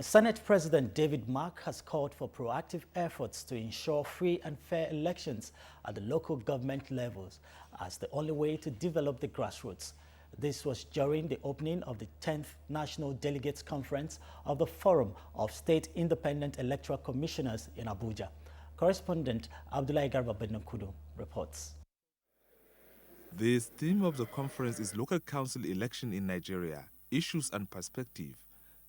Senate President David Mark has called for proactive efforts to ensure free and fair elections at the local government levels as the only way to develop the grassroots. This was during the opening of the 10th National Delegates Conference of the Forum of State Independent Electoral Commissioners in Abuja. Correspondent Abdullahi Garba Benkudu reports. The theme of the conference is Local Council Election in Nigeria, Issues and Perspective.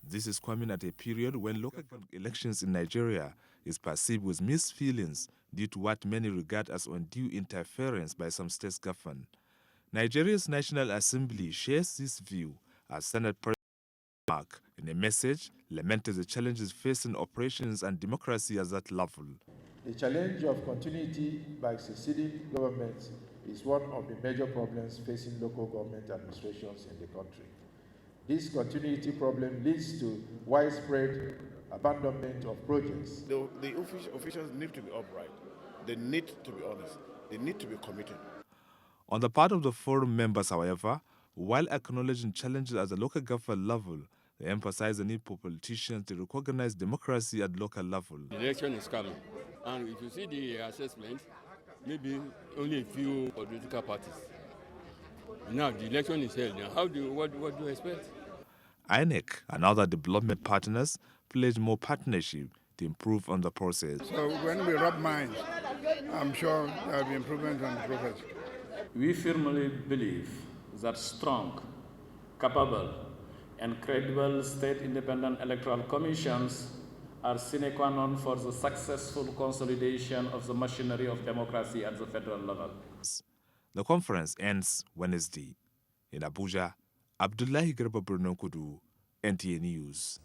This is coming at a period when local elections in Nigeria is perceived with mixed feelings due to what many regard as undue interference by some state government. Nigeria's National Assembly shares this view as Senate President Mark, in a message, lamented the challenges facing operations and democracy at that level. The challenge of continuity by succeeding governments is one of the major problems facing local government administrations in the country. This continuity problem leads to widespread abandonment of projects. The officials need to be upright. They need to be honest. They need to be committed. On the part of the forum members, however, while acknowledging challenges at the local government level, they emphasize the need for politicians to recognize democracy at local level. The election is coming, and if you see the assessment, maybe only a few political parties. Now the election is held. Now, what do you expect? INEC and other development partners pledge more partnership to improve on the process. So when we rub minds, I'm sure there will be improvement on the process. We firmly believe that strong, capable, and credible state independent electoral commissions are sine qua non for the successful consolidation of the machinery of democracy at the federal level. The conference ends Wednesday. In Abuja, Abdullahi Garba Kudu, NTA News.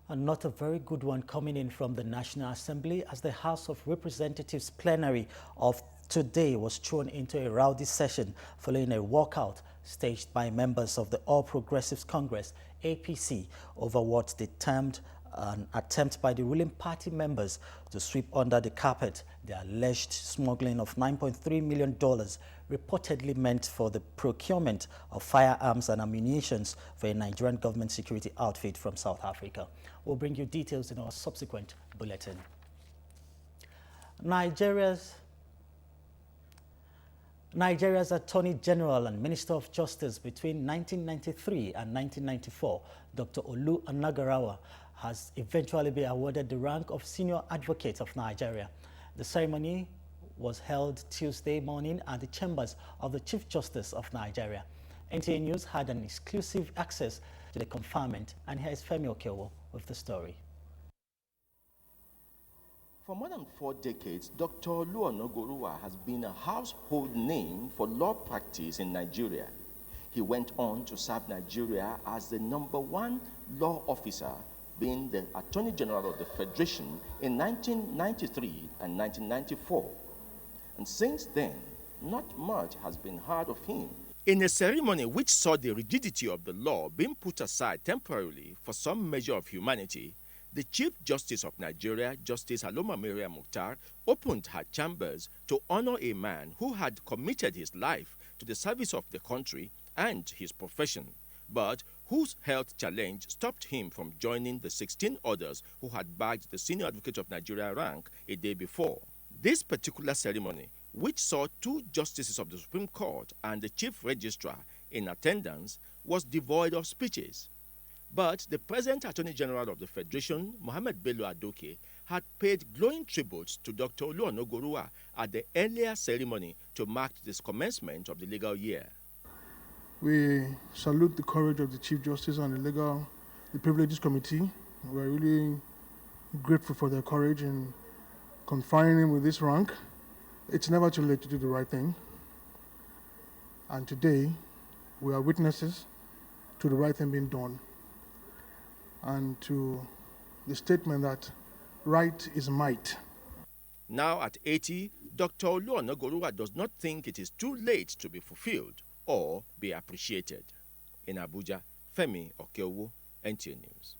And not a very good one coming in from the National Assembly as the House of Representatives plenary of today was thrown into a rowdy session following a walkout staged by members of the All Progressives Congress, APC, over what they termed an attempt by the ruling party members to sweep under the carpet the alleged smuggling of $9.3 million reportedly meant for the procurement of firearms and ammunition for a Nigerian government security outfit from South Africa. We'll bring you details in our subsequent bulletin. Nigeria's Attorney General and Minister of Justice between 1993 and 1994, Dr. Olu Anagarawa, has eventually been awarded the rank of Senior Advocate of Nigeria. The ceremony was held Tuesday morning at the chambers of the Chief Justice of Nigeria. NTA News had an exclusive access to the conferment, and here is Femi Okewo with the story. For more than 4 decades, Dr. Olu Anagarawa has been a household name for law practice in Nigeria. He went on to serve Nigeria as the #1 law officer, being the Attorney General of the Federation in 1993 and 1994. And since then, not much has been heard of him. In a ceremony which saw the rigidity of the law being put aside temporarily for some measure of humanity, the Chief Justice of Nigeria, Justice Aloma Maria Mukhtar, opened her chambers to honor a man who had committed his life to the service of the country and his profession, but whose health challenge stopped him from joining the 16 others who had bagged the Senior Advocate of Nigeria rank a day before. This particular ceremony, which saw 2 justices of the Supreme Court and the Chief Registrar in attendance, was devoid of speeches. But the present Attorney General of the Federation, Mohammed Bello Adoke, had paid glowing tributes to Dr. Olu Anagarawa at the earlier ceremony to mark the commencement of the legal year. We salute the courage of the Chief Justice and the Privileges Committee. We're really grateful for their courage in confining him with this rank. It's never too late to do the right thing. And today, we are witnesses to the right thing being done and to the statement that right is might. Now at 80, Dr. Olu Anagarawa does not think it is too late to be fulfilled or be appreciated. In Abuja, Femi Okewo, NTA News.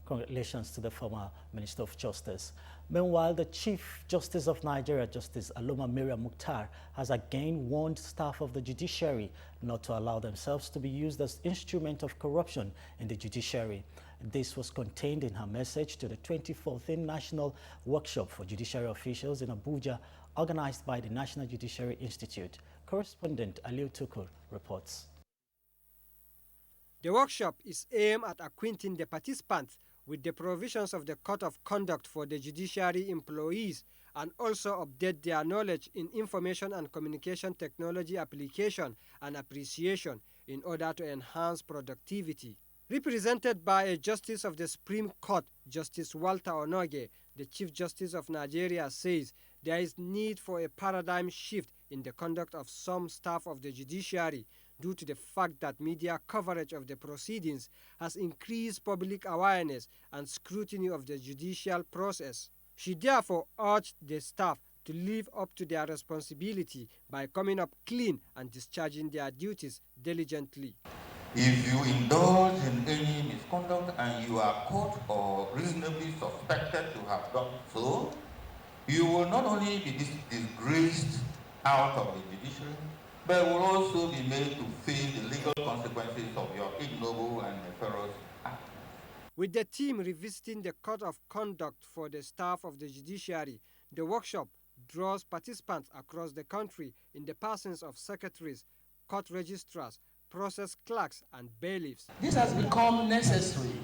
Congratulations to the former Minister of Justice. Meanwhile, the Chief Justice of Nigeria, Justice Aloma Miriam Mukhtar, has again warned staff of the judiciary not to allow themselves to be used as instrument of corruption in the judiciary. This was contained in her message to the 24th National Workshop for Judiciary Officials in Abuja, organized by the National Judiciary Institute. Correspondent Aliu Tukur reports. The workshop is aimed at acquainting the participants with the provisions of the Code of Conduct for the judiciary employees and also update their knowledge in information and communication technology application and appreciation in order to enhance productivity. Represented by a Justice of the Supreme Court, Justice Walter Onoge, the Chief Justice of Nigeria says there is need for a paradigm shift in the conduct of some staff of the judiciary due to the fact that media coverage of the proceedings has increased public awareness and scrutiny of the judicial process. She therefore urged the staff to live up to their responsibility by coming up clean and discharging their duties diligently. If you indulge in any misconduct and you are caught or reasonably suspected to have done so, you will not only be disgraced out of the judiciary, but will also be made to face the legal consequences of your ignoble and nefarious act. With the team revisiting the Code of Conduct for the staff of the judiciary, the workshop draws participants across the country in the persons of secretaries, court registrars, process clerks, and bailiffs. This has become necessary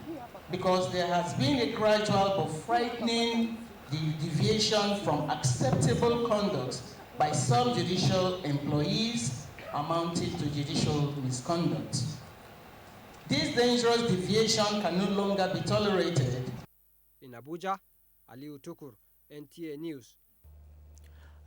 because there has been a gradual but frightening deviation from acceptable conduct by some judicial employees amounting to judicial misconduct. This dangerous deviation can no longer be tolerated. In Abuja, Aliu Tukur, NTA News.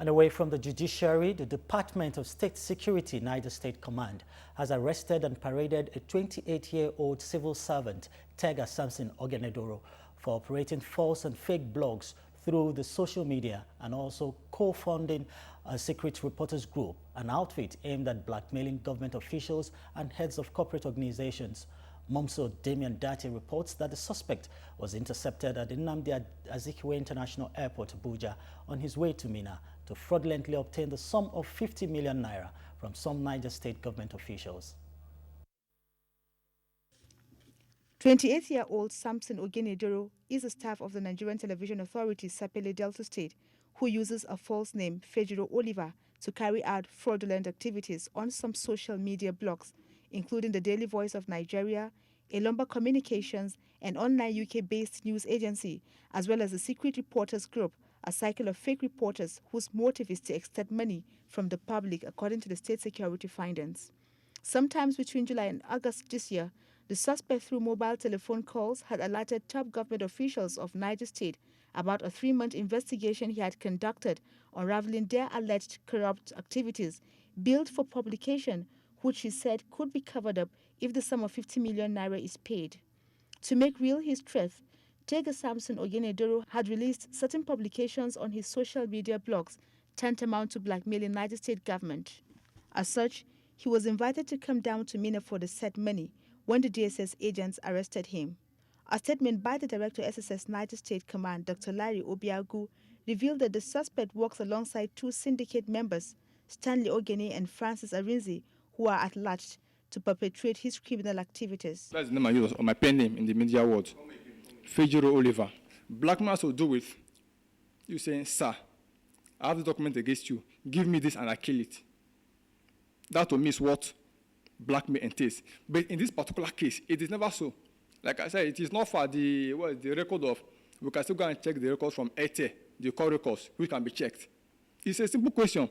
And away from the judiciary, the Department of State Security, Niger State Command, has arrested and paraded a 28-year-old civil servant, Tega Samson Ogenedoro, for operating false and fake blogs through the social media and also co-funding a secret reporters group, an outfit aimed at blackmailing government officials and heads of corporate organizations. Momso Damian Dati reports that the suspect was intercepted at the Nnamdi Azikiwe International Airport, Abuja, on his way to Mina to fraudulently obtain the sum of 50 million naira from some Niger State government officials. 28-year-old Samson Ogenedoro is a staff of the Nigerian Television Authority, Sapele Delta State, who uses a false name, Fejiro Oliver, to carry out fraudulent activities on some social media blogs, including the Daily Voice of Nigeria, Elomba Communications, an online UK-based news agency, as well as the Secret Reporters Group, a cycle of fake reporters whose motive is to extort money from the public, according to the state security findings. Sometimes between July and August this year, the suspect, through mobile telephone calls, had alerted top government officials of Niger State about a 3-month investigation he had conducted unraveling their alleged corrupt activities, billed for publication, which he said could be covered up if the sum of 50 million naira is paid. To make real his threat, Tega Samson Ogenedoro had released certain publications on his social media blogs tantamount to blackmailing Niger State government. As such, he was invited to come down to Mina for the said money when the DSS agents arrested him. A statement by the Director SSS Niger State Command, Dr. Larry Obiagu, revealed that the suspect works alongside 2 syndicate members, Stanley Ogene and Francis Arinzi, who are at large to perpetrate his criminal activities. That's the name I use, or my pen name in the media world. Fejiro Oliver. Blackmailers will do it. You say, sir, I have the document against you. Give me this and I kill it. That to me is what blackmail entails. But in this particular case, it is never so. Like I said, it is not for the record of, we can still go and check the records from ETE, the call records, which can be checked. It's a simple question.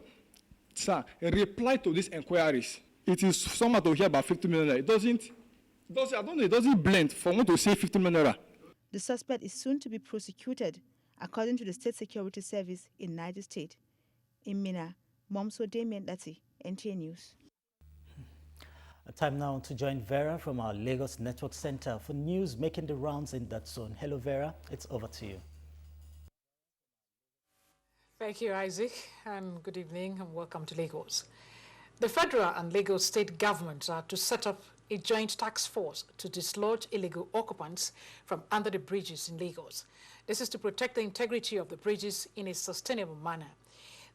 Sir, reply to these inquiries. It is somehow to hear about 50 million naira. It doesn't blend for one to say 50 million naira. The suspect is soon to be prosecuted, according to the State Security Service in Niger State. In Mina, Momso Damian Dati, NTA News. Time now to join Vera from our Lagos Network Center for news making the rounds in that zone. Hello, Vera. It's over to you. Thank you, Isaac, and good evening and welcome to Lagos. The federal and Lagos state governments are to set up a joint task force to dislodge illegal occupants from under the bridges in Lagos. This is to protect the integrity of the bridges in a sustainable manner.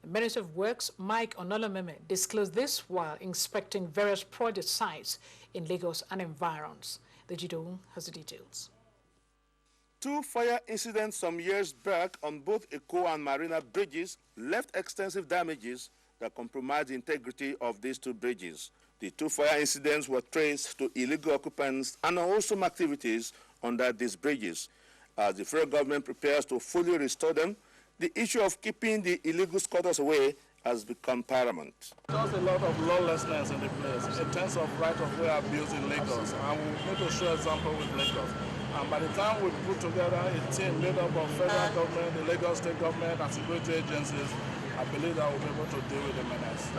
The Minister of Works, Mike Onolameme, disclosed this while inspecting various project sites in Lagos and environs. The Jido has the details. 2 fire incidents some years back on both Eko and Marina bridges left extensive damages that compromised the integrity of these 2 bridges. The 2 fire incidents were traced to illegal occupants and unwholesome activities under these bridges. As the federal government prepares to fully restore them, the issue of keeping the illegal squatters away has become paramount. There's a lot of lawlessness in the place in terms of right-of-way abuse in Lagos, and we need to show example with Lagos. And by the time we put together a team made up of federal government, the Lagos state government, and security agencies, I believe that we'll be able to deal with the menace.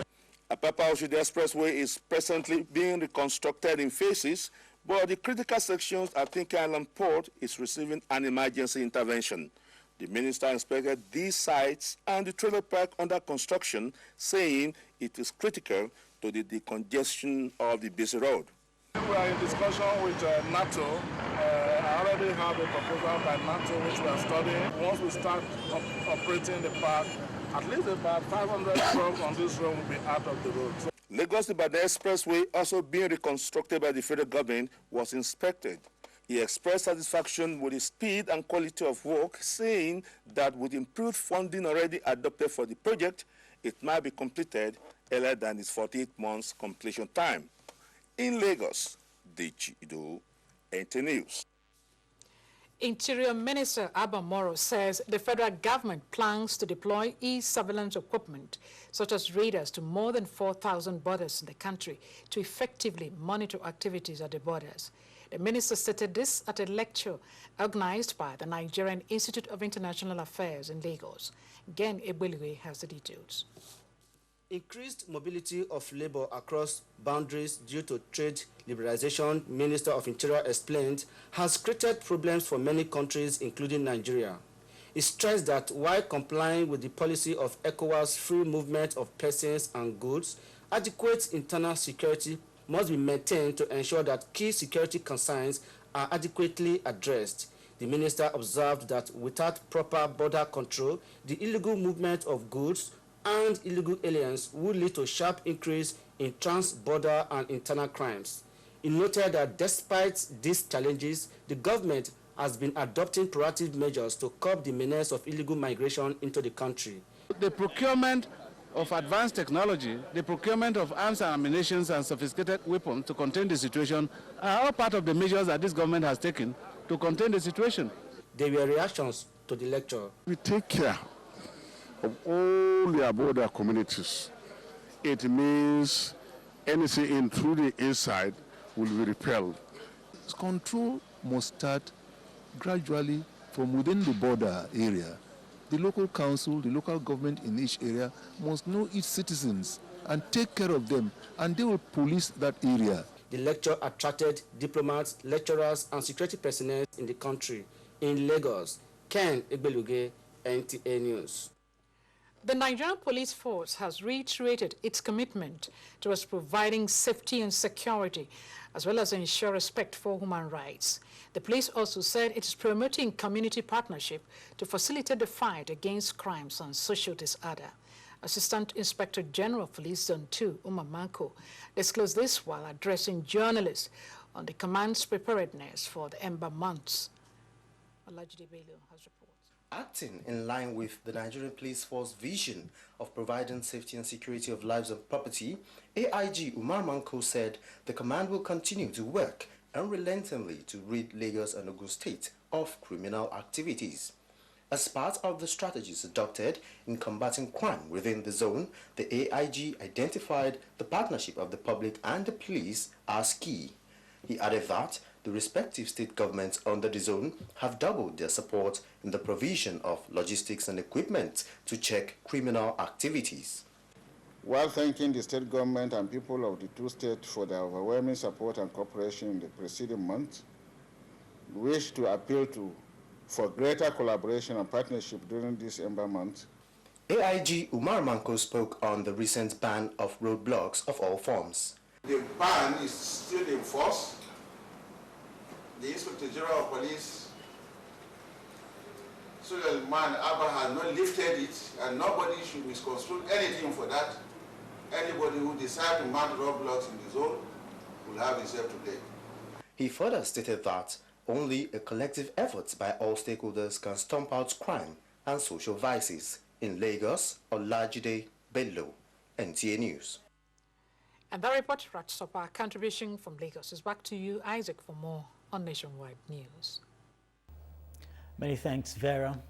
Apapa-Oshodi Expressway is presently being reconstructed in phases, but the critical sections at Tinker Island Port is receiving an emergency intervention. The minister inspected these sites and the trailer park under construction, saying it is critical to the decongestion of the busy road. We are in discussion with NATO. I already have a proposal by NATO which we are studying. Once we start operating the park, at least about 500 trucks on this road will be out of the road. Lagos-Ibadan Expressway, also being reconstructed by the federal government, was inspected. He expressed satisfaction with the speed and quality of work, saying that with improved funding already adopted for the project, it might be completed earlier than its 48 months completion time. In Lagos, Dejido, NT News. Interior Minister Abba Moro says the federal government plans to deploy e-surveillance equipment, such as radars, to more than 4,000 borders in the country to effectively monitor activities at the borders. The minister stated this at a lecture organized by the Nigerian Institute of International Affairs in Lagos. Gen Ebeliwe has the details. Increased mobility of labor across boundaries due to trade liberalization, Minister of Interior explained, has created problems for many countries, including Nigeria. He stressed that while complying with the policy of ECOWAS free movement of persons and goods, adequate internal security must be maintained to ensure that key security concerns are adequately addressed. The minister observed that without proper border control, the illegal movement of goods and illegal aliens would lead to a sharp increase in trans-border and internal crimes. He noted that despite these challenges, the government has been adopting proactive measures to curb the menace of illegal migration into the country. The procurement of advanced technology, the procurement of arms and ammunition and sophisticated weapons to contain the situation are all part of the measures that this government has taken to contain the situation. There were reactions to the lecture. We take care of all the border communities. It means anything in through the inside will be repelled. Control must start gradually from within the border area. The local council, the local government in each area must know its citizens and take care of them, and they will police that area. The lecture attracted diplomats, lecturers, and security personnel in the country. In Lagos, Ken Egbeluge, NTA News. The Nigerian Police Force has reiterated its commitment towards providing safety and security, as well as ensure respect for human rights. The police also said it is promoting community partnership to facilitate the fight against crimes and social disorder. Assistant Inspector General of Police Zone 2, Umar Manko, disclosed this while addressing journalists on the command's preparedness for the Ember months. Olajide Bello has reported. Acting in line with the Nigerian Police Force vision of providing safety and security of lives and property, AIG Umar Manko said the command will continue to work unrelentingly to rid Lagos and Ogun State of criminal activities. As part of the strategies adopted in combating crime within the zone, the AIG identified the partnership of the public and the police as key. He added that the respective state governments under the zone have doubled their support in the provision of logistics and equipment to check criminal activities. While thanking the state government and people of the two states for their overwhelming support and cooperation in the preceding month, we wish to appeal for greater collaboration and partnership during this Ember month. AIG Umar Manko spoke on the recent ban of roadblocks of all forms. The ban is still in force. The Inspector General of Police, Suleiman Abba, has not lifted it, and nobody should misconstrue anything for that. Anybody who decides to mount roadblocks in the zone will have himself to blame. He further stated that only a collective effort by all stakeholders can stomp out crime and social vices. In Lagos, Olajide Bello, NTA News. And that report wraps up our contribution from Lagos. It's back to you, Isaac, for more on Nationwide News. Many thanks, Vera.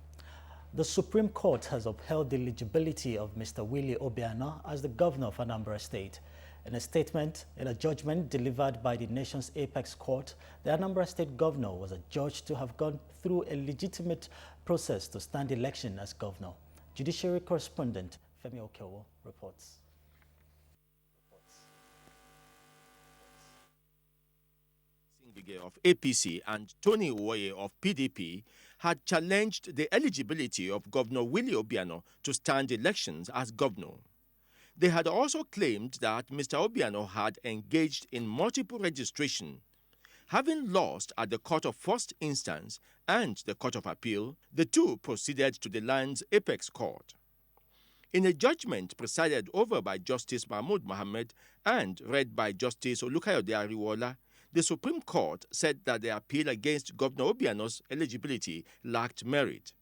The Supreme Court has upheld the eligibility of Mr. Willie Obiano as the governor of Anambra State. In a judgment delivered by the nation's apex court, the Anambra State governor was adjudged to have gone through a legitimate process to stand election as governor. Judiciary correspondent Femi Okeowo reports. Of APC and Tony Uwoye of PDP had challenged the eligibility of Governor Willie Obiano to stand elections as governor. They had also claimed that Mr. Obiano had engaged in multiple registration. Having lost at the Court of First Instance and the Court of Appeal, the two proceeded to the land's apex court. In a judgment presided over by Justice Mahmood Mohammed and read by Justice Olukayode Ariwola, the Supreme Court said that the appeal against Governor Obiano's eligibility lacked merit.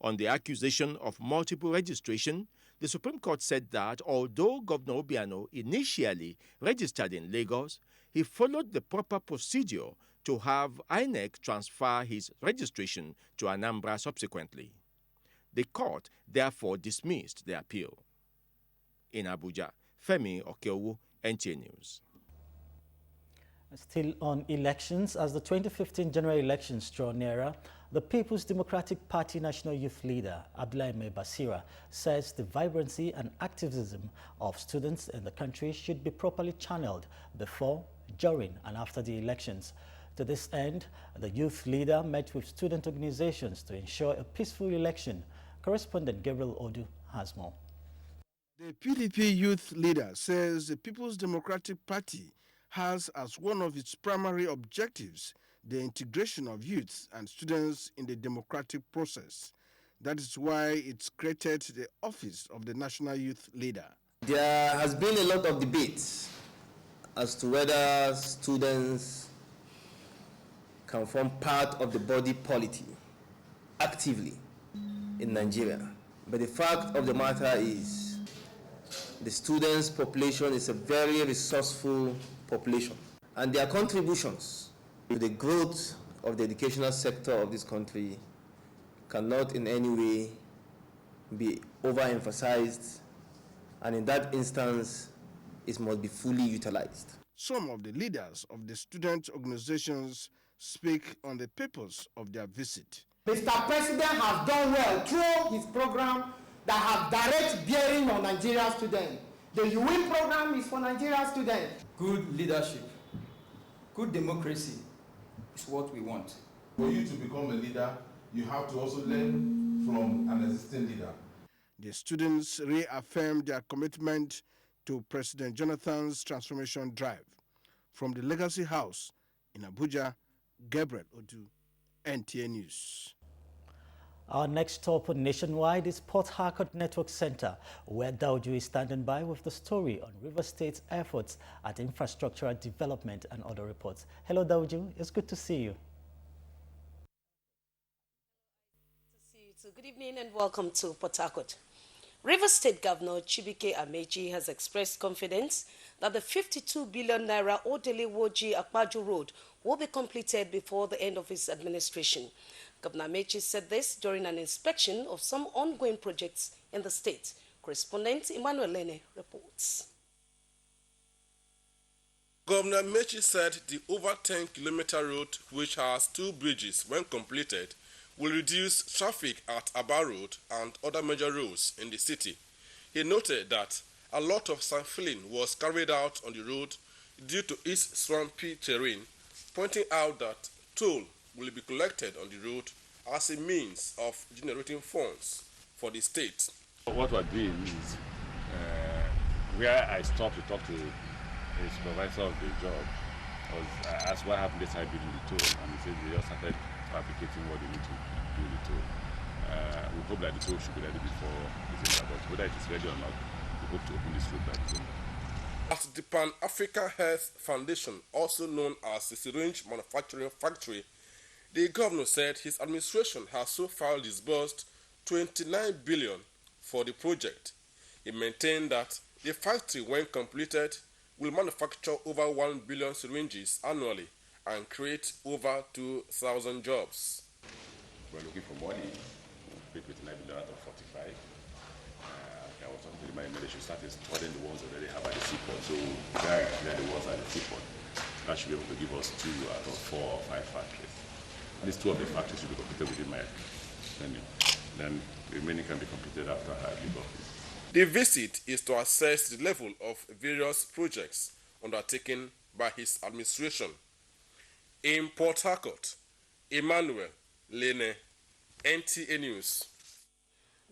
On the accusation of multiple registration, the Supreme Court said that although Governor Obiano initially registered in Lagos, he followed the proper procedure to have INEC transfer his registration to Anambra subsequently. The court therefore dismissed the appeal. In Abuja, Femi Okeowo, NTA News. Still on elections, as the 2015 general elections draw nearer, the People's Democratic Party National Youth Leader, Abdullahi Mai Basira, says the vibrancy and activism of students in the country should be properly channeled before, during, and after the elections. To this end, the youth leader met with student organizations to ensure a peaceful election. Correspondent Gabriel Odu has more. The PDP youth leader says the People's Democratic Party has as one of its primary objectives the integration of youths and students in the democratic process. That is why it's created the office of the National Youth Leader. There has been a lot of debates as to whether students can form part of the body politic actively in Nigeria. But the fact of the matter is the students' population is a very resourceful population, and their contributions to the growth of the educational sector of this country cannot in any way be overemphasized, and in that instance, it must be fully utilized. Some of the leaders of the student organizations speak on the purpose of their visit. Mr. President has done well through his program that have direct bearing on Nigerian students. The UWIN program is for Nigerian students. Good leadership, good democracy is what we want. For you to become a leader, you have to also learn from an existing leader. The students reaffirmed their commitment to President Jonathan's transformation drive. From the Legacy House in Abuja, Gabriel Odu, NTA News. Our next stop on Nationwide is Port Harcourt Network Center, where Dauju is standing by with the story on River State's efforts at infrastructural development and other reports. Hello, Dauju. It's good to see you. Good evening and welcome to Port Harcourt. River State Governor Chibike Amechi has expressed confidence that the 52 billion naira Odele-Woji-Akpaju Road will be completed before the end of his administration. Governor Amechi said this during an inspection of some ongoing projects in the state. Correspondent Emmanuel Lene reports. Governor Amechi said the over 10-kilometer road, which has 2 bridges when completed, will reduce traffic at Aba Road and other major roads in the city. He noted that a lot of sand filling was carried out on the road due to its swampy terrain, pointing out that toll will be collected on the road as a means of generating funds for the state. What we're doing is where I stopped to talk to a supervisor of the job was asked what happened this time building the toll, and he said they just started fabricating what they need to do with the toll. We hope that the toll should be ready before December, but whether it is ready or not, we hope to open this road by December. At the Pan-Africa Health Foundation, also known as the Syringe Manufacturing Factory, the governor said his administration has so far disbursed 29 billion for the project. He maintained that the factory, when completed, will manufacture over 1 billion syringes annually and create over 2,000 jobs. We're looking for money. We paid 29 billion out of 45. I was on the reminder they should start installing the ones that they have at the seaport. So they're the ones at the seaport. That should be able to give us 2 out of 4 or 5 factories. At least 2 of the factories should be completed within my tenure. Then the remaining can be completed after I leave office. The visit is to assess the level of various projects undertaken by his administration. In Port Harcourt, Emmanuel Lene, NTA News.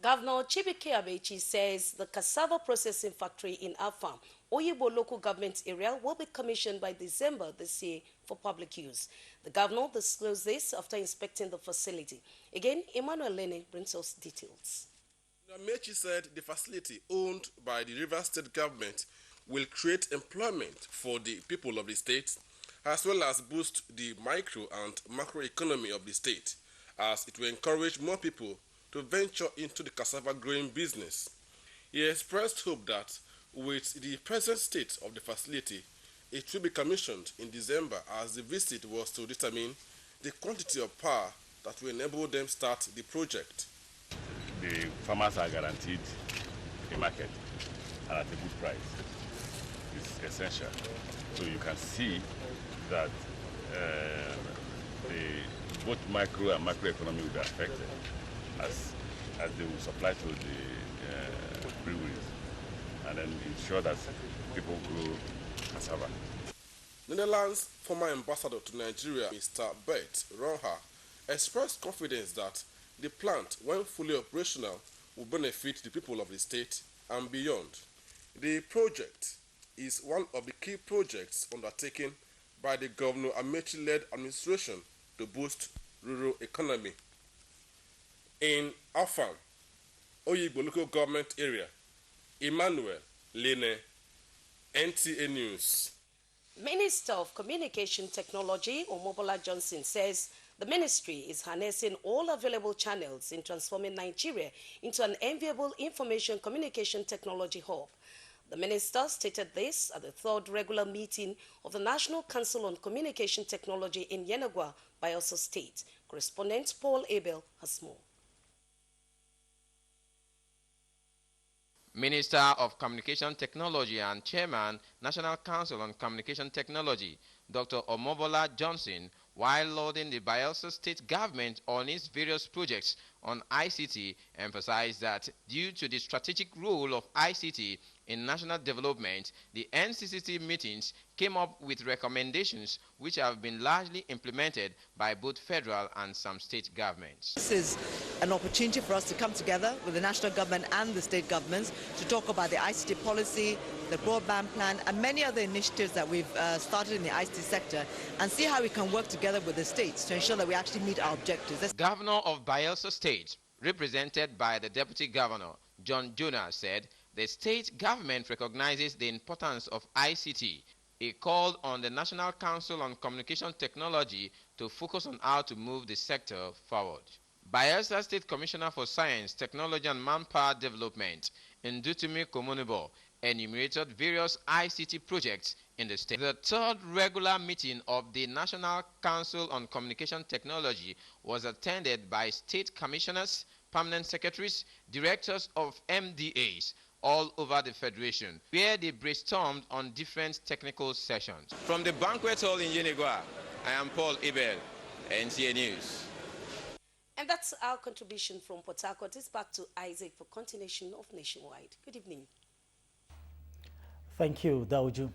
Governor Chibike Amechi says the cassava processing factory in Afam, Oyibo local government area, will be commissioned by December this year for public use. The governor disclosed this after inspecting the facility. Again, Emmanuel Lene brings us details. Amechi said the facility owned by the Rivers State government will create employment for the people of the state, as well as boost the micro and macro economy of the state, as it will encourage more people to venture into the cassava growing business. He expressed hope that with the present state of the facility, it will be commissioned in December, as the visit was to determine the quantity of power that will enable them start the project. The farmers are guaranteed a market and at a good price. It's essential. So you can see that both micro and macro economy will be affected as they will supply to the breweries and then ensure that people grow cassava. Netherlands' former ambassador to Nigeria, Mr. Bert Ronha, expressed confidence that the plant, when fully operational, will benefit the people of the state and beyond. The project is one of the key projects undertaken by the Governor Amechi-led administration to boost rural economy. In Afam, Oyibo local government area, Emmanuel Lene, NTA News. Minister of Communication Technology, Omobola Johnson, says the ministry is harnessing all available channels in transforming Nigeria into an enviable information communication technology hub. The minister stated this at the 3rd regular meeting of the National Council on Communication Technology in Yenagoa, Bayelsa State. Correspondent Paul Abel has more. Minister of Communication Technology and Chairman, National Council on Communication Technology, Dr. Omobola Johnson, while lauding the Bayelsa State government on its various projects on ICT, emphasized that due to the strategic role of ICT in national development, the NCCT meetings came up with recommendations which have been largely implemented by both federal and some state governments. This is an opportunity for us to come together with the national government and the state governments to talk about the ICT policy, the broadband plan, and many other initiatives that we've started in the ICT sector, and see how we can work together with the states to ensure that we actually meet our objectives. Governor of Bayelsa State, represented by the Deputy Governor, John Jonah, said the state government recognizes the importance of ICT. He called on the National Council on Communication Technology to focus on how to move the sector forward. Bayelsa State Commissioner for Science, Technology and Manpower Development, Ndutumi Komunibo, enumerated various ICT projects in the state. The 3rd regular meeting of the National Council on Communication Technology was attended by state commissioners, permanent secretaries, directors of MDAs all over the Federation, where they brainstormed on different technical sessions. From the banquet hall in Yenagoa, I am Paul Abel, NTA News. And that's our contribution from Port Harcourt. It's back to Isaac for continuation of Nationwide. Good evening. Thank you, Dauju.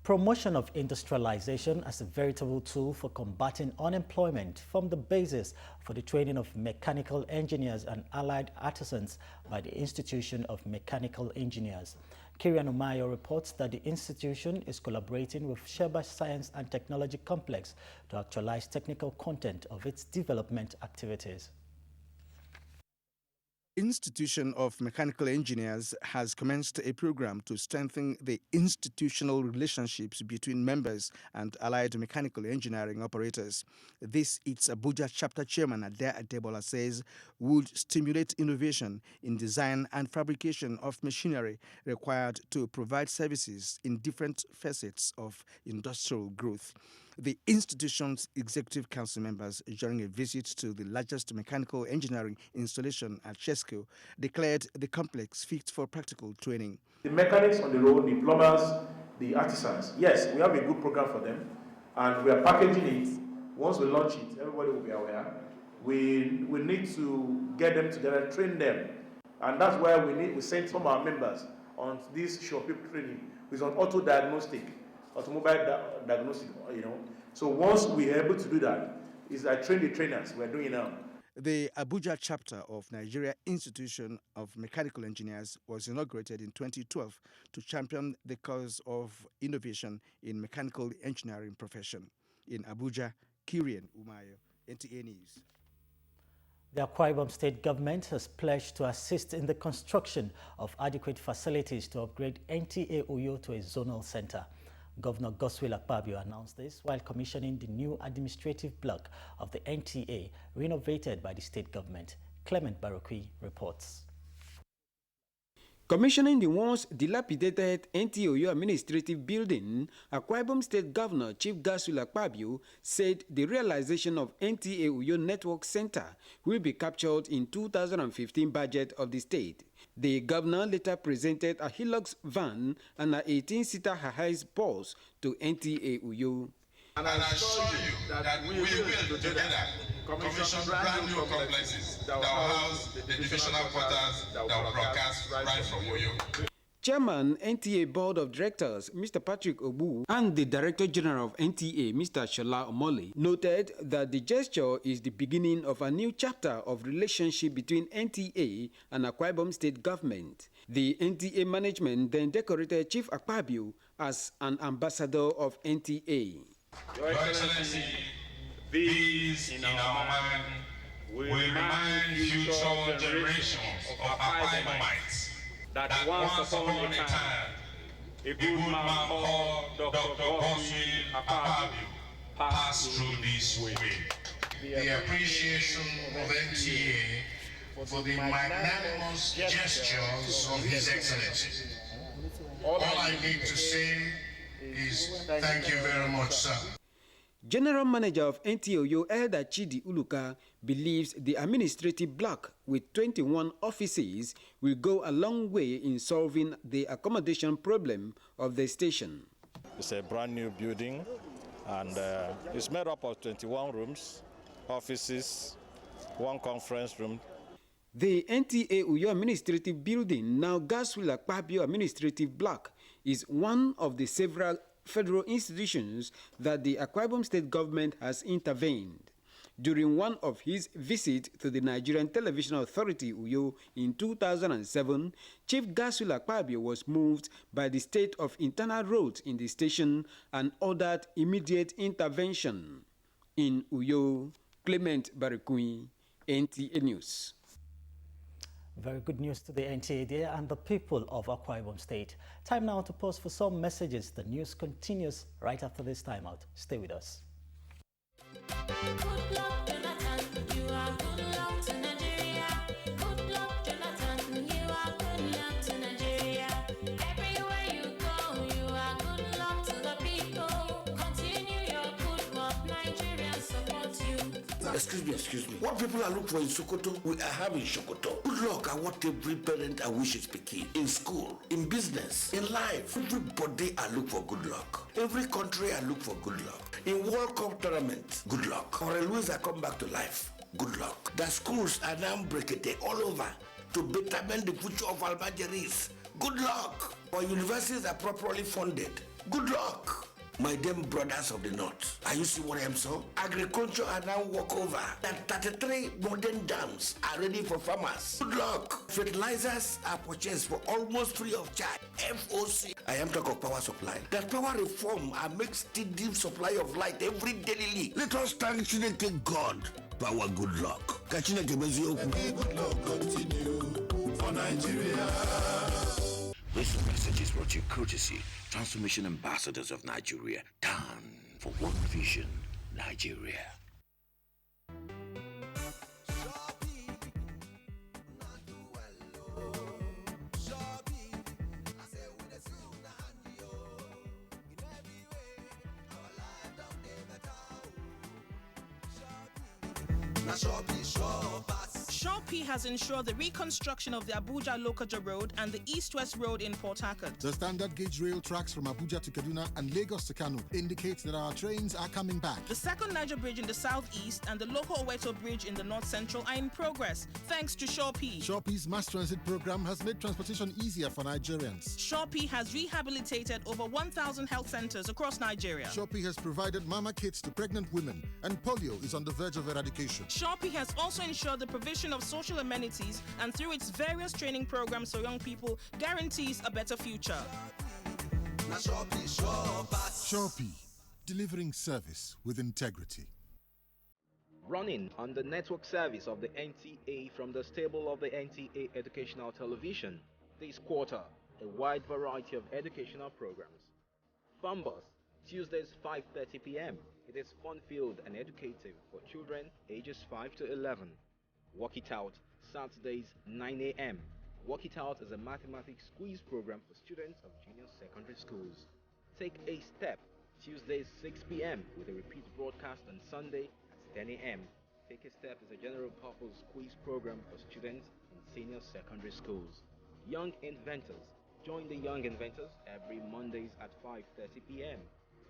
Promotion of industrialization as a veritable tool for combating unemployment formed the basis for the training of mechanical engineers and allied artisans by the Institution of Mechanical Engineers. Kirian Umayo reports that the institution is collaborating with Sheba Science and Technology Complex to actualize technical content of its development activities. Institution of Mechanical Engineers has commenced a program to strengthen the institutional relationships between members and allied mechanical engineering operators. This, its Abuja chapter chairman Ade Adebola says, would stimulate innovation in design and fabrication of machinery required to provide services in different facets of industrial growth. The institution's executive council members, during a visit to the largest mechanical engineering installation at Chesco, declared the complex fit for practical training. The mechanics on the road, the plumbers, the artisans, yes, we have a good program for them, and we are packaging it. Once we launch it, everybody will be aware. We need to get them together, train them, and that's why we send some of our members on this short training with an automobile diagnostic, So once we are able to do that, I train the trainers. We're doing it now. The Abuja chapter of Nigeria Institution of Mechanical Engineers was inaugurated in 2012 to champion the cause of innovation in mechanical engineering profession. In Abuja, Kirian Umayo, NTA News. The Akwa Ibom State government has pledged to assist in the construction of adequate facilities to upgrade NTA Uyo to a zonal center. Governor Godswill Akpabio announced this while commissioning the new administrative block of the NTA renovated by the state government. Clement Barokwi reports. Commissioning the once dilapidated NTA Uyo administrative building, Akwa Ibom State Governor Chief Godswill Akpabio said the realization of NTA Uyo Network Center will be captured in 2015 budget of the state. The governor later presented a Hilux van and an 18-seater high-rise bus to NTA Uyo. And I assure you that we will together commission brand new complexes that will house the divisional quarters that will broadcast right from Uyo. Chairman NTA Board of Directors Mr. Patrick Obu and the Director General of NTA Mr. Shola Omole noted that the gesture is the beginning of a new chapter of relationship between NTA and Akwa Ibom State Government. The NTA management then decorated Chief Akpabio as an ambassador of NTA. Your Excellency, these in our mind will remind future generations of Akwa Ibomites that once upon a time, a good man called Dr. Godswill Akpabio passed through this way. The appreciation of NTA for the magnanimous gestures of His Excellency. All I need to say is thank you very much, sir. General Manager of NTA Uyo Elder Chidi Uluka believes the administrative block with 21 offices will go a long way in solving the accommodation problem of the station. It's a brand new building and it's made up of 21 rooms, offices, one conference room. The NTA Uyo administrative building, now Godswill Akpabio administrative block, is one of the several federal institutions that the Akwa Ibom State government has intervened. During one of his visits to the Nigerian Television Authority Uyo in 2007, Chief Godswill Akpabio was moved by the state of internal roads in the station and ordered immediate intervention. In Uyo, Clement Barikui, NTA News. Very good news to the NTA there and the people of Akwa Ibom State. Time now to pause for some messages. The news continues right after this timeout. Stay with us. Good luck, Jonathan. You are good luck to Nigeria. Good luck, Jonathan. You are good luck to Nigeria. Everywhere you go, you are good luck to the people. Continue your good work. Nigeria supports you. Excuse me. What people are looking for in Sokoto, we are having Sokoto. Good luck are what every parent and wishes begin. In school, in business, in life. Everybody are looking for good luck. Every country are looking for good luck. In World Cup tournament, good luck. Or Louisa come back to life, good luck. The schools are now breaking all over to betterment the future of Almajiris. Good luck. Or universities are properly funded. Good luck. My damn brothers of the north. Are you see what I'm saying? Agriculture are now walk over. That 33 modern dams are ready for farmers. Good luck. Fertilizers are purchased for almost free of charge. FOC. I am talking of power supply. That power reform are make steady supply of light every daily. Let us thank Chineke God. Power good luck. Kachineke Bezioku. Good luck continue for Nigeria. This message is brought to you courtesy Transformation Ambassadors of Nigeria. Done for One Vision, Nigeria. Shopee has ensured the reconstruction of the Abuja-Lokoja Road and the East-West Road in Port Harcourt. The standard gauge rail tracks from Abuja to Kaduna and Lagos to Kano indicate that our trains are coming back. The second Niger Bridge in the southeast and the Loco Oweto Bridge in the north-central are in progress, thanks to Shopee. Shopee's mass transit program has made transportation easier for Nigerians. Shopee has rehabilitated over 1,000 health centers across Nigeria. Shopee has provided mama kits to pregnant women, and polio is on the verge of eradication. Shopee has also ensured the provision of social amenities and through its various training programs for young people guarantees a better future. Shopee, delivering service with integrity. Running on the network service of the NTA from the stable of the NTA Educational Television, this quarter, a wide variety of educational programs. Fambus, Tuesdays 5:30 p.m. It is fun-filled and educative for children ages 5 to 11. Walk It Out, Saturdays 9 a.m. Walk It Out is a mathematics quiz program for students of junior secondary schools. Take a Step, Tuesdays 6 p.m. with a repeat broadcast on Sunday at 10 a.m. Take a Step is a general purpose quiz program for students in senior secondary schools. Young Inventors, join the Young Inventors every Mondays at 5:30 p.m.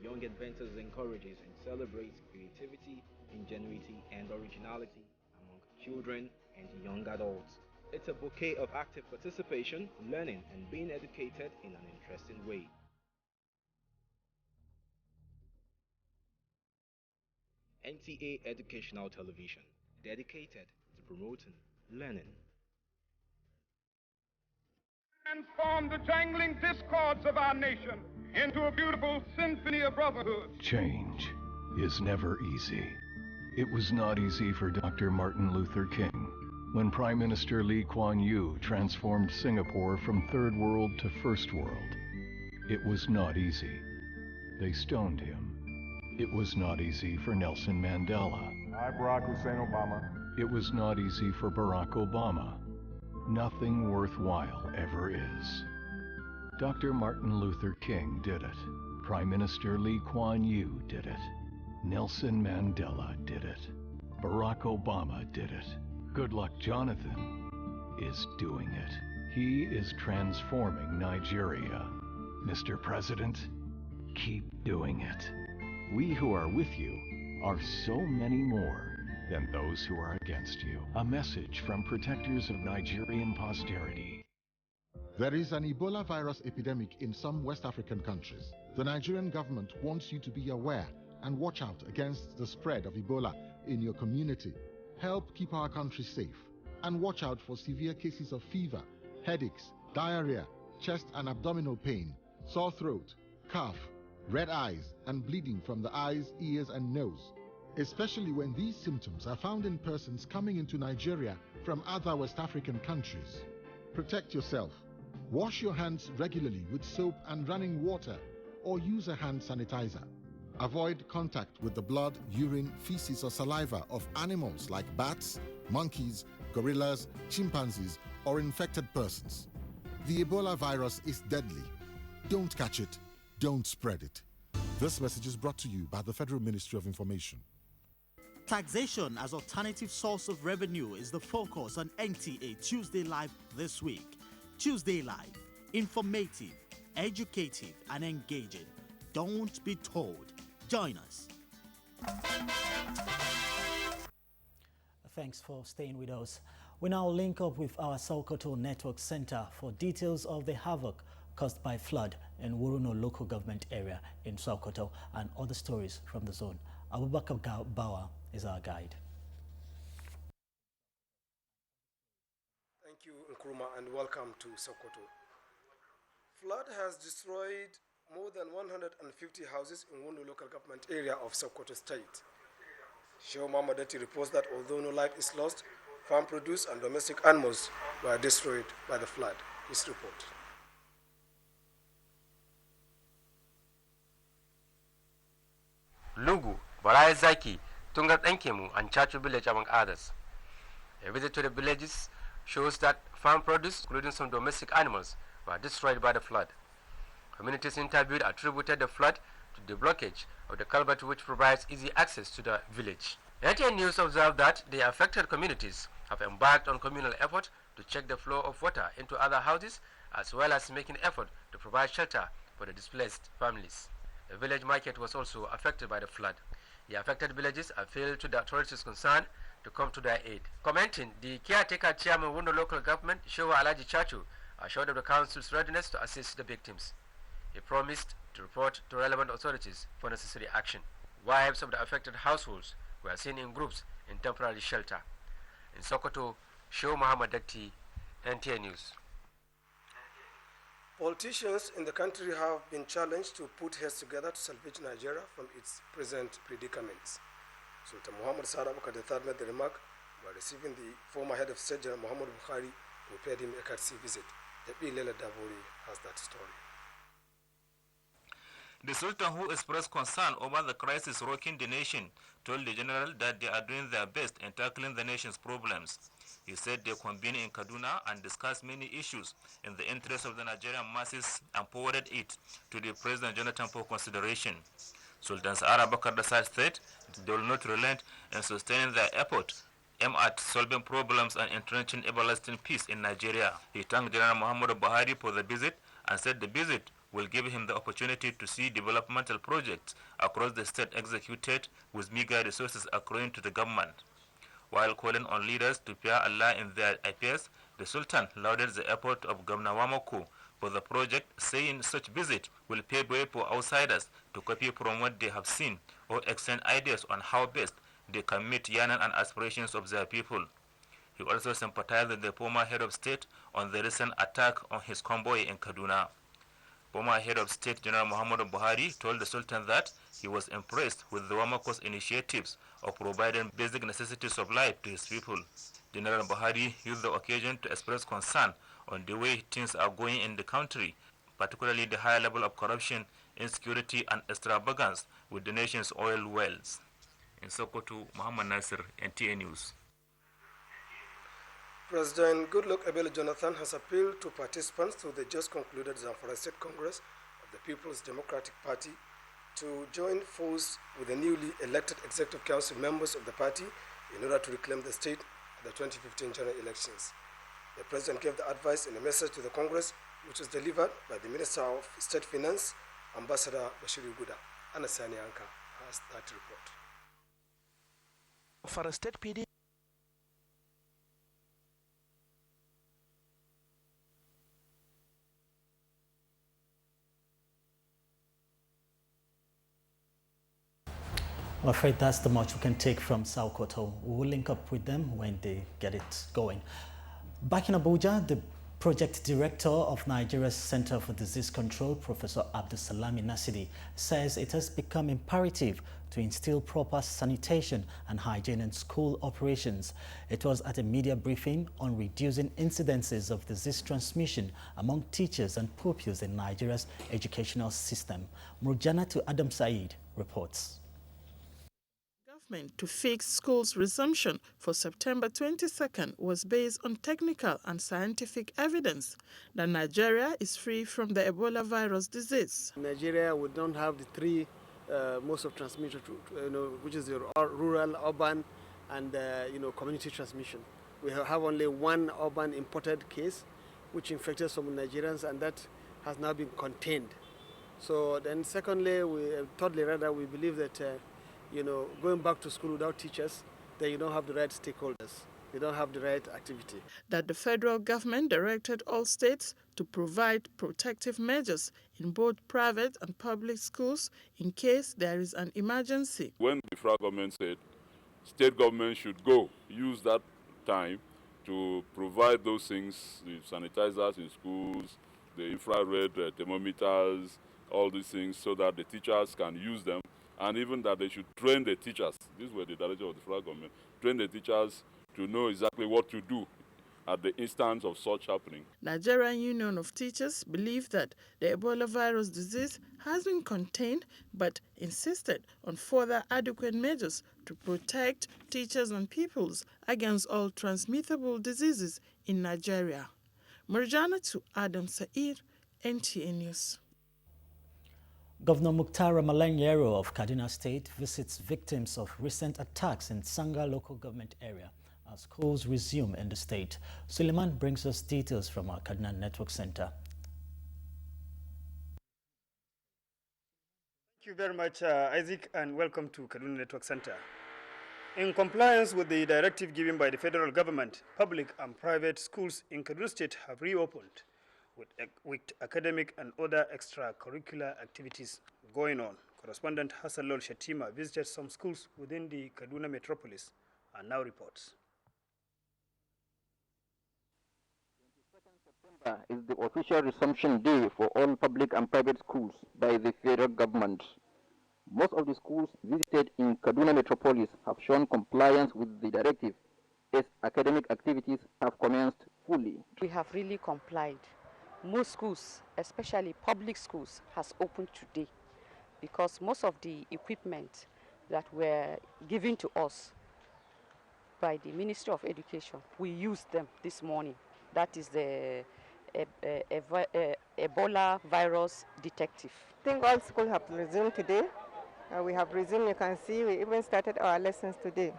Young Inventors encourages and celebrates creativity, ingenuity, and originality among children and young adults. It's a bouquet of active participation, learning, and being educated in an interesting way. NTA Educational Television, dedicated to promoting learning. Transform the jangling discords of our nation into a beautiful symphony of brotherhood. Change is never easy. It was not easy for Dr. Martin Luther King when Prime Minister Lee Kuan Yew transformed Singapore from third world to first world. It was not easy. They stoned him. It was not easy for Nelson Mandela. I, Barack Hussein Obama. It was not easy for Barack Obama. Nothing worthwhile ever is. Dr. Martin Luther King did it. Prime Minister Lee Kuan Yew did it. Nelson Mandela did it. Barack Obama did it. Goodluck Jonathan is doing it. He is transforming Nigeria. Mr. President, keep doing it. We who are with you are so many more than those who are against you. A message from protectors of Nigerian posterity. There is an Ebola virus epidemic in some West African countries. The Nigerian government wants you to be aware and watch out against the spread of Ebola in your community. Help keep our country safe and watch out for severe cases of fever, headaches, diarrhea, chest and abdominal pain, sore throat, cough, red eyes and bleeding from the eyes, ears and nose, especially when these symptoms are found in persons coming into Nigeria from other West African countries. Protect yourself. Wash your hands regularly with soap and running water or use a hand sanitizer. Avoid contact with the blood, urine, feces or saliva of animals like bats, monkeys, gorillas, chimpanzees or infected persons. The Ebola virus is deadly. Don't catch it. Don't spread it. This message is brought to you by the Federal Ministry of Information. Taxation as alternative source of revenue is the focus on NTA Tuesday Live this week. Tuesday Live, informative, educative, and engaging. Don't be told. Join us. Thanks for staying with us. We now link up with our Sokoto Network Center for details of the havoc caused by flood in Wuruno local government area in Sokoto, and other stories from the zone. Abubakar Bawa is our guide. Thank you, Nkrumah, and welcome to Sokoto. Flood has destroyed more than 150 houses in Wundu local government area of Sokoto State. Shehu Mamadati reports that although no life is lost, farm produce and domestic animals were destroyed by the flood. His report. Lugu, Barai Zaki, Tungat Enkemu, and Chachu village, among others. A visit to the villages shows that farm produce, including some domestic animals, were destroyed by the flood. Communities interviewed attributed the flood to the blockage of the culvert, which provides easy access to the village. NTN News observed that the affected communities have embarked on communal effort to check the flow of water into other houses, as well as making effort to provide shelter for the displaced families. The village market was also affected by the flood. The affected villages appealed to the authorities concerned to come to their aid. Commenting, the caretaker chairman of Wundo local government, Shehu Alaji Chachu, assured of the council's readiness to assist the victims. He promised to report to relevant authorities for necessary action. Wives of the affected households were seen in groups in temporary shelter. In Sokoto, Shehu Muhammad Dakti, NTA News. Politicians in the country have been challenged to put heads together to salvage Nigeria from its present predicaments. Sultan Muhammad Sa'ad Abubakar III made the remark by receiving the former head of state, General Muhammad Buhari, who paid him a courtesy visit. Depi Lela Daburi has that story. The Sultan, who expressed concern over the crisis rocking the nation, told the general that they are doing their best in tackling the nation's problems. He said they convened in Kaduna and discussed many issues in the interest of the Nigerian masses and forwarded it to the President Jonathan for consideration. Sultan Sa'ad Abubakar III said they will not relent in sustaining their effort aimed at solving problems and entrenching everlasting peace in Nigeria. He thanked General Muhammadu Buhari for the visit and said the visit will give him the opportunity to see developmental projects across the state executed with meager resources according to the government. While calling on leaders to fear Allah in their affairs, the Sultan lauded the effort of Governor Wamako for the project, saying such visit will pave way for outsiders to copy from what they have seen or exchange ideas on how best they can meet yearning and aspirations of their people. He also sympathized with the former head of state on the recent attack on his convoy in Kaduna. Former head of state General Muhammadu Buhari told the Sultan that he was impressed with the Wamako's initiatives of providing basic necessities of life to his people. General Buhari used the occasion to express concern on the way things are going in the country, particularly the high level of corruption, insecurity, and extravagance with the nation's oil wells. In Sokoto, Muhammad Nasir, NTA News. President Goodluck Ebele Jonathan has appealed to participants to the just concluded Zamfara State Congress of the People's Democratic Party to join forces with the newly elected Executive Council members of the party in order to reclaim the state at the 2015 general elections. The President gave the advice in a message to the Congress, which was delivered by the Minister of State Finance, Ambassador Bashiru Guda. Anasani Anka has that report. For a state PD. I'm afraid that's the much we can take from Sokoto. We will link up with them when they get it going. Back in Abuja, the project director of Nigeria's Center for Disease Control, Professor Abdulsalami Nasidi, says it has become imperative to instill proper sanitation and hygiene in school operations. It was at a media briefing on reducing incidences of disease transmission among teachers and pupils in Nigeria's educational system. Murjanatu Adam Said reports. To fix school's resumption for September 22nd was based on technical and scientific evidence that Nigeria is free from the Ebola virus disease. Nigeria, we don't have the three modes of transmission, which is the rural, urban, and community transmission. We have only one urban imported case, which infected some Nigerians, and that has now been contained. So then, thirdly, we believe that going back to school without teachers, then you don't have the right stakeholders. they don't have the right activity. That the federal government directed all states to provide protective measures in both private and public schools in case there is an emergency. When the federal government said state government should use that time to provide those things, the sanitizers in schools, the infrared thermometers, all these things, so that the teachers can use them, and even that they should train the teachers. These were the direction of the federal government. Train the teachers to know exactly what to do at the instance of such happening. Nigerian Union of Teachers believe that the Ebola virus disease has been contained, but insisted on further adequate measures to protect teachers and pupils against all transmittable diseases in Nigeria. Marjana to Adam Said, NTA News. Governor Mukhtar Ramalan of Kaduna State visits victims of recent attacks in Sanga local government area as schools resume in the state. Suleiman brings us details from our Kaduna Network Center. Thank you very much, Isaac, and welcome to Kaduna Network Center. In compliance with the directive given by the federal government, public and private schools in Kaduna State have reopened with academic and other extracurricular activities going on. Correspondent Hassan Lol Shatima visited some schools within the Kaduna metropolis and now reports. Is the official resumption day for all public and private schools by the federal government. Most of the schools visited in Kaduna metropolis have shown compliance with the directive as academic activities have commenced fully. We have really complied. Most schools, especially public schools, has opened today because most of the equipment that were given to us by the Ministry of Education, we used them this morning. That is the Ebola virus detective. I think all schools have resumed today. We have resumed, you can see we even started our lessons today.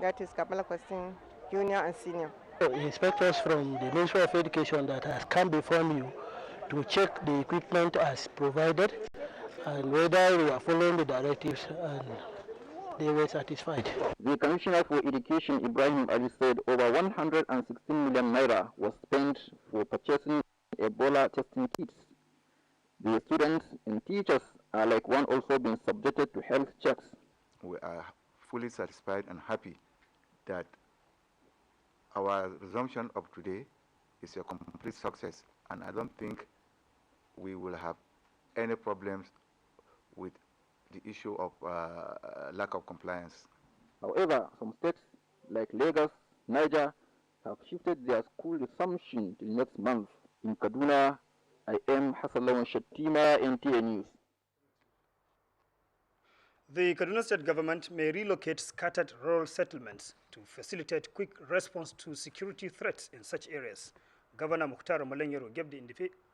That is Kabbalah Question, Junior and Senior. Inspectors from the Ministry of Education that has come before you to check the equipment as provided and whether we are following the directives, and they were satisfied. The Commissioner for Education, Ibrahim Ali, said over 116 million naira was spent for purchasing Ebola testing kits. The students and teachers are like one also being subjected to health checks. We are fully satisfied and happy that our resumption of today is a complete success, and I don't think we will have any problems with the issue of lack of compliance. However, some states like Lagos, Niger have shifted their school resumption till next month. In Kaduna, I am Hassan Lawan Shatima, NTA News. The Kaduna State government may relocate scattered rural settlements to facilitate quick response to security threats in such areas. Governor Mukhtar Ramalan gave the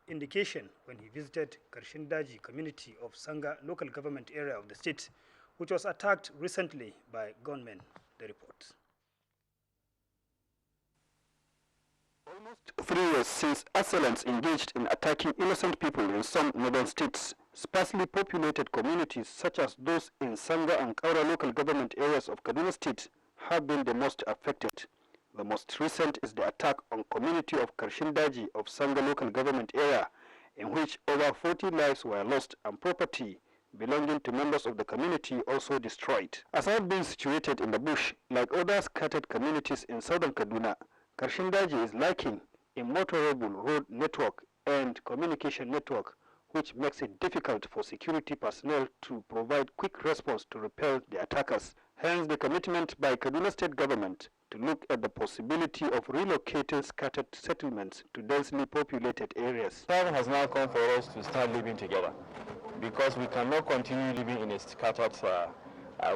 indication when he visited Karshindaji community of Sanga local government area of the state, which was attacked recently by gunmen. The report. Almost 3 years since assailants engaged in attacking innocent people in some northern states, sparsely populated communities such as those in Sanga and Kaura local government areas of Kaduna State have been the most affected. The most recent is the attack on community of Karshindaji of Sanga local government area, in which over 40 lives were lost and property belonging to members of the community also destroyed. Aside being situated in the bush, like other scattered communities in southern Kaduna, Karshindaji is lacking a motorable road network and communication network, which makes it difficult for security personnel to provide quick response to repel the attackers. Hence the commitment by Kaduna State government to look at the possibility of relocating scattered settlements to densely populated areas. Time has now come for us to start living together, because we cannot continue living in a scattered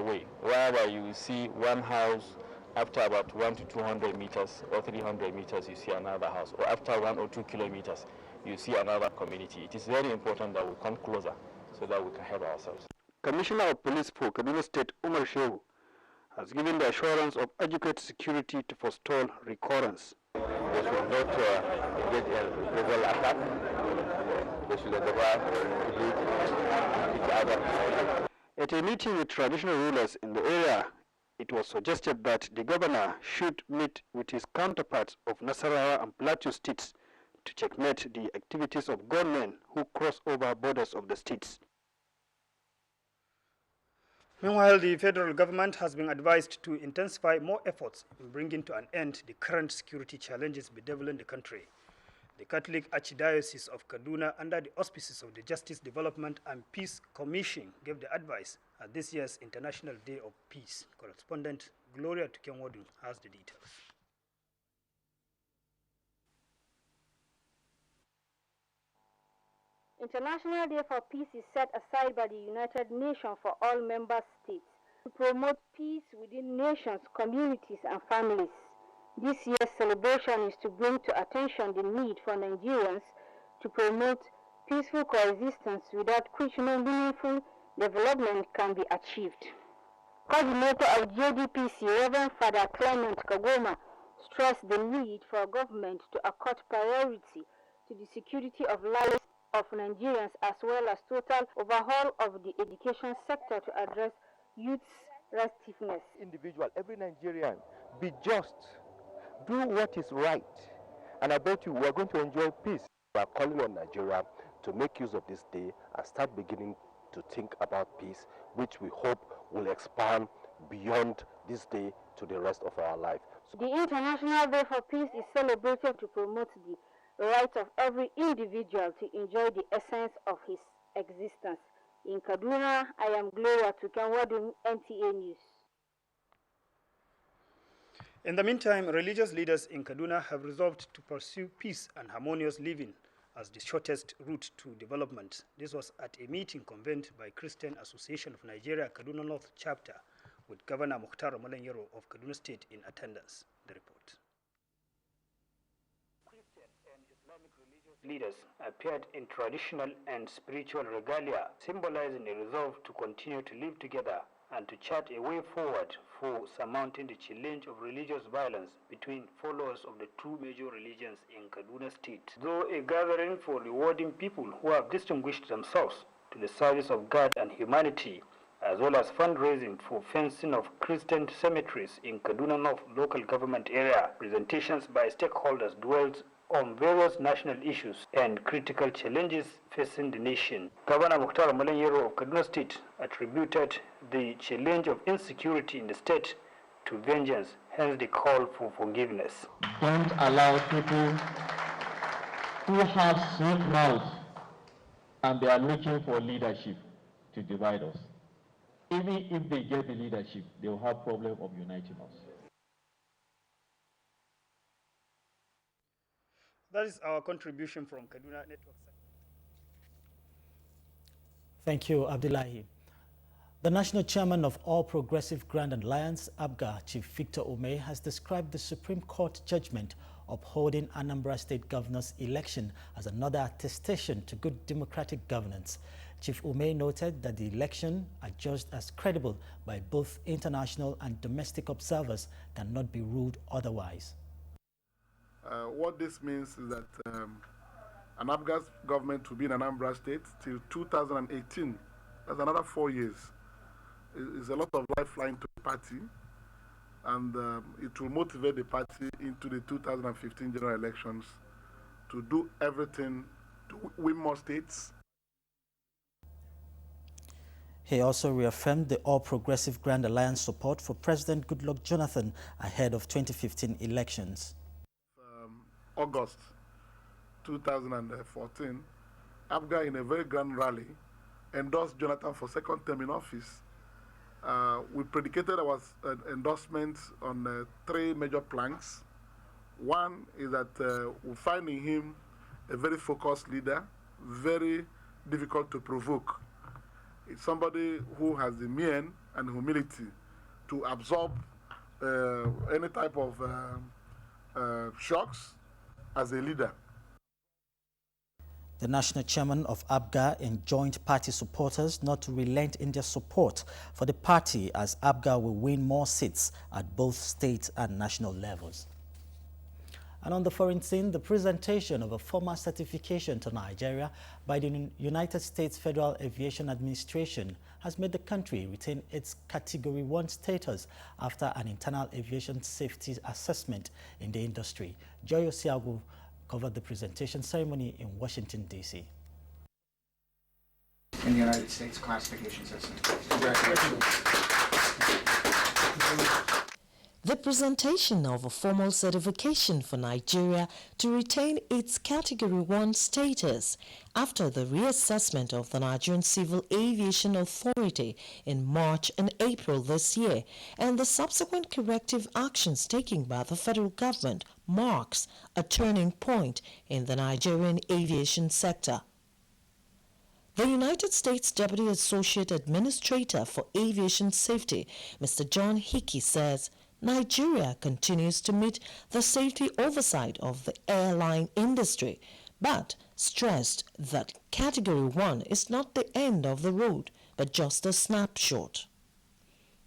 way, whereby you see one house, after about 100 to 200 meters or 300 meters, you see another house, or after 1 or 2 kilometers, you see another community. It is very important that we come closer so that we can help ourselves. Commissioner of Police for Kaduna State, Umar Shehu, has given the assurance of adequate security to forestall recurrence. They should not engage in rebel attack. They should never lead each other. At a meeting with traditional rulers in the area It was suggested that the governor should meet with his counterparts of Nasarawa and Plateau states to checkmate the activities of gunmen who cross over borders of the states. Meanwhile, the federal government has been advised to intensify more efforts in bringing to an end the current security challenges bedeviling the country. The Catholic Archdiocese of Kaduna, under the auspices of the Justice Development and Peace Commission, gave the advice at this year's International Day of Peace. Correspondent Gloria Tukenwadu has the details. International Day for Peace is set aside by the United Nations for all member states to promote peace within nations, communities, and families. This year's celebration is to bring to attention the need for Nigerians to promote peaceful coexistence without which no meaningful development can be achieved. Coordinator of JDPC, Reverend Father Clement Kagoma, stressed the need for government to accord priority to the security of lives of Nigerians as well as total overhaul of the education sector to address youth's restiveness. Individual, every Nigerian, be just, do what is right, and I bet you we are going to enjoy peace. We are calling on Nigeria to make use of this day and start beginning to think about peace, which we hope will expand beyond this day to the rest of our life. The International Day for Peace is celebrated to promote the right of every individual to enjoy the essence of his existence. In Kaduna, I am Gloria Tukenwadu, NTA News. In the meantime, religious leaders in Kaduna have resolved to pursue peace and harmonious living as the shortest route to development. This was at a meeting convened by Christian Association of Nigeria, Kaduna North Chapter, with Governor Mukhtar Malanyero of Kaduna State in attendance. The report. Leaders appeared in traditional and spiritual regalia, symbolizing a resolve to continue to live together and to chart a way forward for surmounting the challenge of religious violence between followers of the two major religions in Kaduna State. Though a gathering for rewarding people who have distinguished themselves to the service of God and humanity, as well as fundraising for fencing of Christian cemeteries in Kaduna North local government area, presentations by stakeholders dwelt on various national issues and critical challenges facing the nation. Governor Mukhtar Malanyero of Kaduna State attributed the challenge of insecurity in the state to vengeance, hence the call for forgiveness. Don't allow people who have sweet mouths and they are looking for leadership to divide us. Even if they get the leadership, they will have problem of uniting us. That is our contribution from Kaduna Network. Thank you, Abdullahi. The National Chairman of All Progressive Grand Alliance, APGA, Chief Victor Ume, has described the Supreme Court judgment upholding Anambra State Governor's election as another attestation to good democratic governance. Chief Ume noted that the election, adjudged as credible by both international and domestic observers, cannot be ruled otherwise. What this means is that APGA's government will be in Anambra State till 2018. That's another 4 years. It's a lot of lifeline to the party, and it will motivate the party into the 2015 general elections to do everything to win more states. He also reaffirmed the All Progressive Grand Alliance support for President Goodluck Jonathan ahead of 2015 elections. August 2014, APGA, in a very grand rally, endorsed Jonathan for second term in office. We predicated our endorsement on 3 major planks. One is that we find in him a very focused leader, very difficult to provoke. It's somebody who has the mien and humility to absorb any type of shocks as a leader. The national chairman of APGA enjoined party supporters not to relent in their support for the party, as APGA will win more seats at both state and national levels. And on the foreign scene, the presentation of a formal certification to Nigeria by the United States Federal Aviation Administration has made the country retain its Category 1 status after an internal aviation safety assessment in the industry. Joy Osiagu covered the presentation ceremony in Washington, D.C. In the United States classification system. Congratulations. The presentation of a formal certification for Nigeria to retain its Category 1 status after the reassessment of the Nigerian Civil Aviation Authority in March and April this year and the subsequent corrective actions taken by the federal government marks a turning point in the Nigerian aviation sector. The United States Deputy Associate Administrator for Aviation Safety, Mr. John Hickey, says Nigeria continues to meet the safety oversight of the airline industry, but stressed that Category 1 is not the end of the road, but just a snapshot.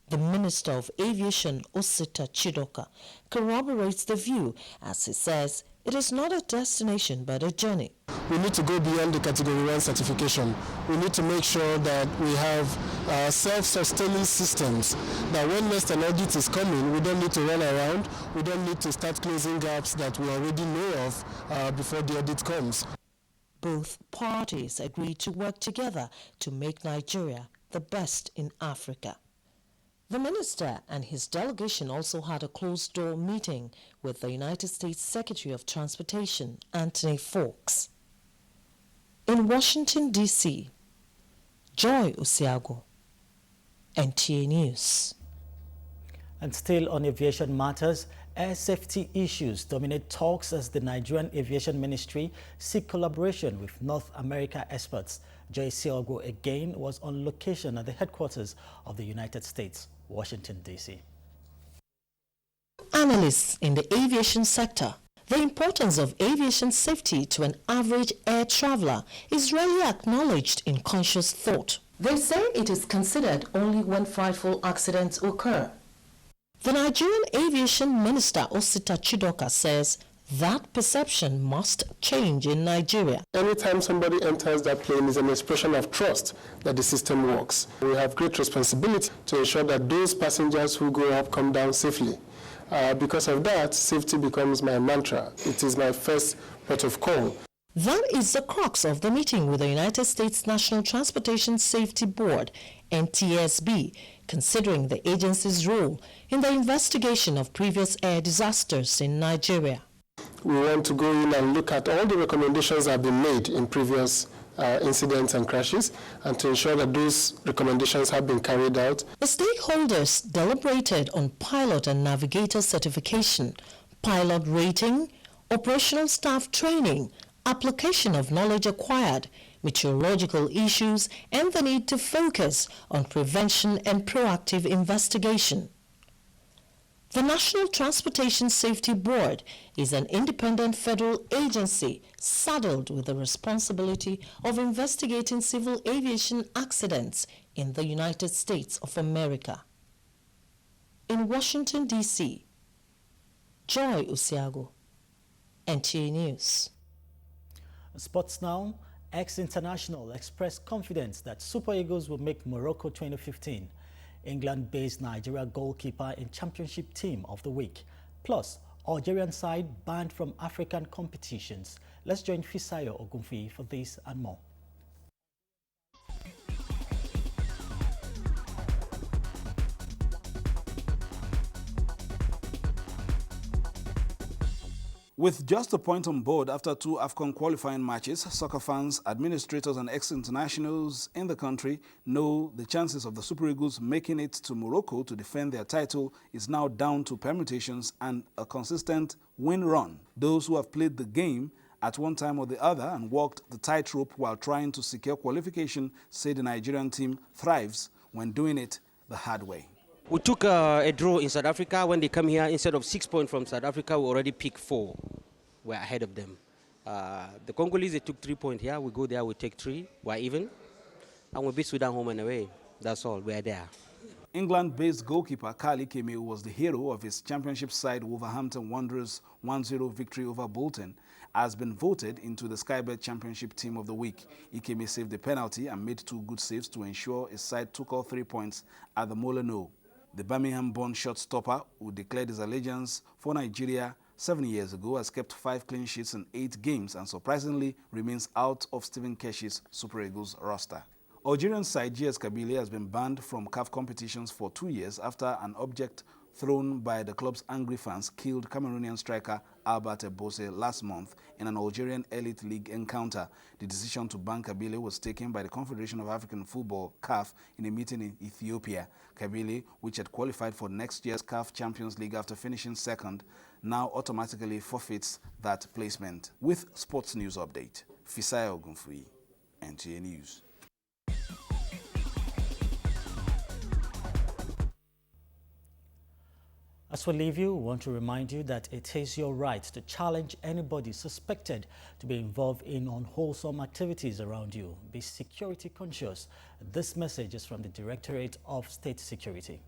The Minister of Aviation, Osita Chidoka, corroborates the view as he says it is not a destination but a journey. We need to go beyond the Category 1 certification. We need to make sure that we have self-sustaining systems, that when next an audit is coming, we don't need to run around, we don't need to start closing gaps that we already know of before the audit comes. Both parties agreed to work together to make Nigeria the best in Africa. The minister and his delegation also had a closed-door meeting with the United States Secretary of Transportation, Anthony Fawkes. In Washington, D.C., Joy Osiago, NTA News. And still on aviation matters, air safety issues dominate talks as the Nigerian Aviation Ministry seek collaboration with North America experts. Joy Osiago again was on location at the headquarters of the United States, Washington, D.C. Analysts in the aviation sector, the importance of aviation safety to an average air traveler is rarely acknowledged in conscious thought. They say it is considered only when frightful accidents occur. The Nigerian Aviation Minister Osita Chidoka says that perception must change in Nigeria. Anytime somebody enters that plane is an expression of trust that the system works. We have great responsibility to ensure that those passengers who go up come down safely. Because of that, safety becomes my mantra. It is my first port of call. That is the crux of the meeting with the United States National Transportation Safety Board, NTSB, considering the agency's role in the investigation of previous air disasters in Nigeria. We want to go in and look at all the recommendations that have been made in previous incidents and crashes, and to ensure that those recommendations have been carried out. The stakeholders deliberated on pilot and navigator certification, pilot rating, operational staff training, application of knowledge acquired, meteorological issues, and the need to focus on prevention and proactive investigation. The National Transportation Safety Board is an independent federal agency saddled with the responsibility of investigating civil aviation accidents in the United States of America. In Washington, D.C., Joy Osiago, NTA News. Sports now. Ex-international expressed confidence that Super Eagles will make Morocco 2015. England-based Nigeria goalkeeper in Championship Team of the Week. Plus, Algerian side banned from African competitions. Let's join Fisayo Ogunfi for this and more. With just a point on board after 2 AFCON qualifying matches, soccer fans, administrators and ex-internationals in the country know the chances of the Super Eagles making it to Morocco to defend their title is now down to permutations and a consistent win run. Those who have played the game at one time or the other and walked the tightrope while trying to secure qualification say the Nigerian team thrives when doing it the hard way. We took a draw in South Africa. When they come here, instead of 6 points from South Africa, we already picked 4. We're ahead of them. The Congolese, they took 3 points here. We go there, we take 3. We're even. And we beat Sudan home and away. That's all. We're there. England-based goalkeeper Carly Keme was the hero of his championship side Wolverhampton Wanderers' 1-0 victory over Bolton, has been voted into the Sky Bet Championship Team of the Week. Ikeme saved the penalty and made 2 good saves to ensure his side took all 3 points at the Molineux. The Birmingham-born shot stopper, who declared his allegiance for Nigeria 7 years ago, has kept 5 clean sheets in 8 games and surprisingly remains out of Stephen Keshi's Super Eagles roster. Algerian side GS Kabylie has been banned from CAF competitions for 2 years after an object thrown by the club's angry fans killed Cameroonian striker Albert Ebose last month in an Algerian Elite League encounter. The decision to ban Kabylie was taken by the Confederation of African Football, CAF, in a meeting in Ethiopia. Kabylie, which had qualified for next year's CAF Champions League after finishing second, now automatically forfeits that placement. With Sports News Update, Fisaya Ogunfui, NTA News. As we leave you, we want to remind you that it is your right to challenge anybody suspected to be involved in unwholesome activities around you. Be security conscious. This message is from the Directorate of State Security.